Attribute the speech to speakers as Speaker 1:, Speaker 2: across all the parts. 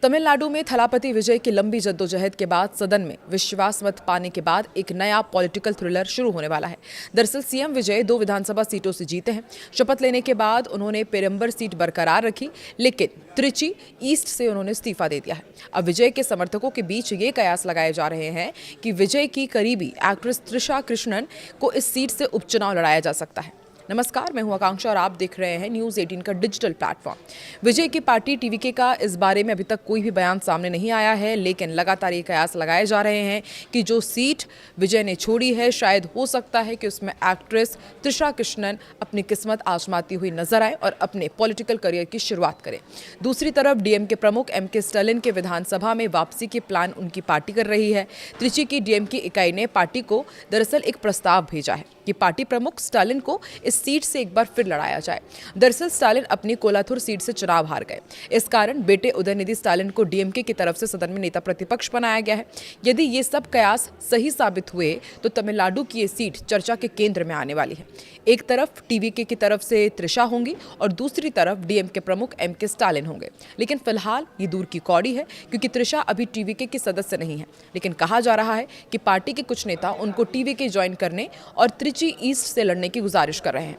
Speaker 1: तमिलनाडु में थलापति विजय की लंबी जद्दोजहद के बाद सदन में विश्वास मत पाने के बाद एक नया पॉलिटिकल थ्रिलर शुरू होने वाला है। दरअसल सीएम विजय 2 विधानसभा सीटों से जीते हैं। शपथ लेने के बाद उन्होंने पेरंबर सीट बरकरार रखी, लेकिन त्रिची ईस्ट से उन्होंने इस्तीफा दे दिया है। अब विजय के समर्थकों के बीच ये कयास लगाए जा रहे हैं कि विजय की करीबी एक्ट्रेस त्रिशा कृष्णन को इस सीट से उपचुनाव लड़ाया जा सकता है। नमस्कार, मैं हूं आकांक्षा और आप देख रहे हैं न्यूज़ 18 का डिजिटल प्लेटफॉर्म। विजय की पार्टी टीवीके का इस बारे में अभी तक कोई भी बयान सामने नहीं आया है, लेकिन लगातार ये कयास लगाए जा रहे हैं कि जो सीट विजय ने छोड़ी है, शायद हो सकता है कि उसमें एक्ट्रेस त्रिशा कृष्णन अपनी किस्मत आजमाती हुई नजर आए और अपने पॉलिटिकल करियर की शुरुआत करें। दूसरी तरफ डीएमके प्रमुख एमके स्टालिन के विधानसभा में वापसी के प्लान उनकी पार्टी कर रही है। त्रिची की डीएमके इकाई ने पार्टी को दरअसल एक प्रस्ताव भेजा है कि पार्टी प्रमुख स्टालिन को इस सीट से एक बार फिर लड़ाया जाए। दरअसल स्टालिन अपनी कोलाथुर सीट से चुनाव हार गए। इस कारण बेटे उदयनिधि स्टालिन को डीएमके की तरफ से सदन में नेता प्रतिपक्ष बनाया गया है। यदि ये सब कयास सही साबित हुए तो तमिलनाडु की ये सीट चर्चा के केंद्र में आने वाली है। एक तरफ टीवीके की तरफ से त्रिशा होंगी और दूसरी तरफ डीएमके प्रमुख एमके स्टालिन होंगे। लेकिन फिलहाल ये दूर की कौड़ी है, क्योंकि त्रिशा अभी टीवीके की सदस्य नहीं है। लेकिन कहा जा रहा है कि पार्टी के कुछ नेता उनको टीवीके ज्वाइन करने और त्रिची ईस्ट से लड़ने की गुजारिश कर रहे हैं।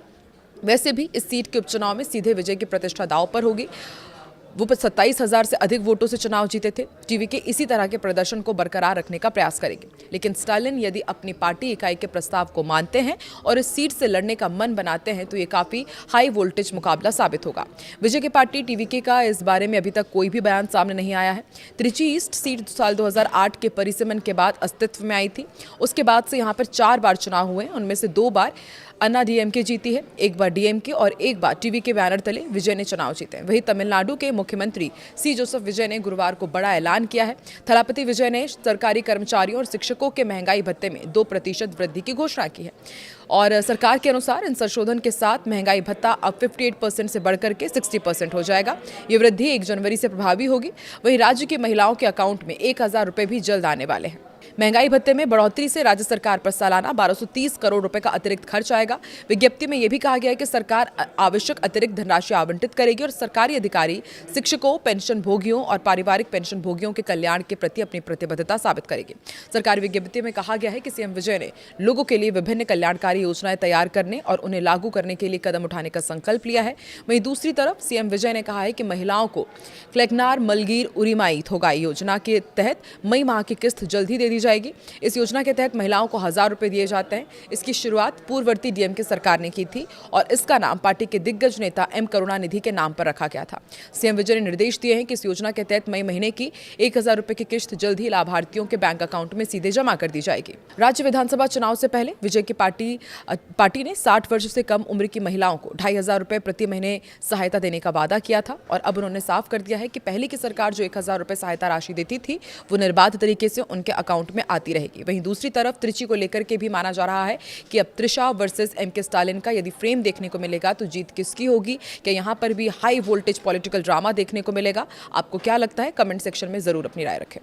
Speaker 1: वैसे भी इस सीट के उपचुनाव में सीधे विजय की प्रतिष्ठा दांव पर होगी। वो 27,000 से अधिक वोटों से चुनाव जीते थे। टीवीके इसी तरह के प्रदर्शन को बरकरार रखने का प्रयास करेगी। लेकिन स्टालिन यदि अपनी पार्टी इकाई के प्रस्ताव को मानते हैं और इस सीट से लड़ने का मन बनाते हैं तो ये काफी हाई वोल्टेज मुकाबला साबित होगा। विजय की पार्टी टीवीके का इस बारे में अभी तक कोई भी बयान सामने नहीं आया है। त्रिची ईस्ट सीट साल 2008 के परिसीमन के बाद अस्तित्व में आई थी। उसके बाद से यहाँ पर 4 बार चुनाव हुए, उनमें से 2 बार अन्ना डीएमके जीती है, एक बार डीएमके और एक बार टीवीके बैनर तले विजय ने चुनाव जीते। वहीं तमिलनाडु के मुख्यमंत्री सी जोसेफ विजय ने गुरुवार को बड़ा ऐलान किया है। थलापति विजय ने सरकारी कर्मचारियों और शिक्षकों के महंगाई भत्ते में 2% वृद्धि की घोषणा की है और सरकार के अनुसार इन संशोधन के साथ महंगाई भत्ता अब 58% से बढ़कर के 60% हो जाएगा। ये वृद्धि 1 जनवरी से प्रभावी होगी। वहीं राज्य की महिलाओं के अकाउंट में 1,000 रुपये भी जल्द आने वाले हैं। महंगाई भत्ते में बढ़ोतरी से राज्य सरकार पर सालाना 1230 करोड़ रुपए का अतिरिक्त खर्च आएगा। विज्ञप्ति में यह भी कहा गया है कि सरकार आवश्यक अतिरिक्त धनराशि आवंटित करेगी और सरकारी अधिकारी शिक्षकों, पेंशन भोगियों और पारिवारिक पेंशन भोगियों के कल्याण के प्रति अपनी प्रतिबद्धता साबित करेगी। सरकारी विज्ञप्ति में कहा गया है कि सीएम विजय ने लोगों के लिए विभिन्न कल्याणकारी योजनाएं तैयार करने और उन्हें लागू करने के लिए कदम उठाने का संकल्प लिया है। वहीं दूसरी तरफ सीएम विजय ने कहा है कि महिलाओं को क्लेगनार मलगीर उरिमाई थोगाई योजना के तहत मई माह की किस्त जल्द ही दे दी जाएगी। इस योजना के तहत महिलाओं को 1,000 रुपए दिए जाते हैं। इसकी शुरुआत पूर्ववर्ती डीएमके सरकार ने की थी और इसका नाम पार्टी के दिग्गज नेता एम करुणानिधि के नाम पर रखा गया था। सीएम विजय ने निर्देश दिए हैं कि इस योजना के तहत मई महीने की 1,000 रुपए की किस्त जल्द ही लाभार्थियों के बैंक अकाउंट में सीधे जमा कर दी जाएगी। राज्य विधानसभा चुनाव से पहले विजय की पार्टी ने 60 वर्ष से कम उम्र की महिलाओं को 2,500 रुपए प्रति महीने सहायता देने का वादा किया था और अब उन्होंने साफ कर दिया है कि पहले की सरकार जो 1,000 रुपए सहायता राशि देती थी वो निर्बाध तरीके से उनके अकाउंट में आती रहेगी। वहीं दूसरी तरफ त्रिची को लेकर के भी माना जा रहा है कि अब त्रिशा वर्सेस एमके स्टालिन का यदि फ्रेम देखने को मिलेगा तो जीत किसकी होगी, क्या यहां पर भी हाई वोल्टेज पॉलिटिकल ड्रामा देखने को मिलेगा? आपको क्या लगता है? कमेंट सेक्शन में जरूर अपनी राय रखें।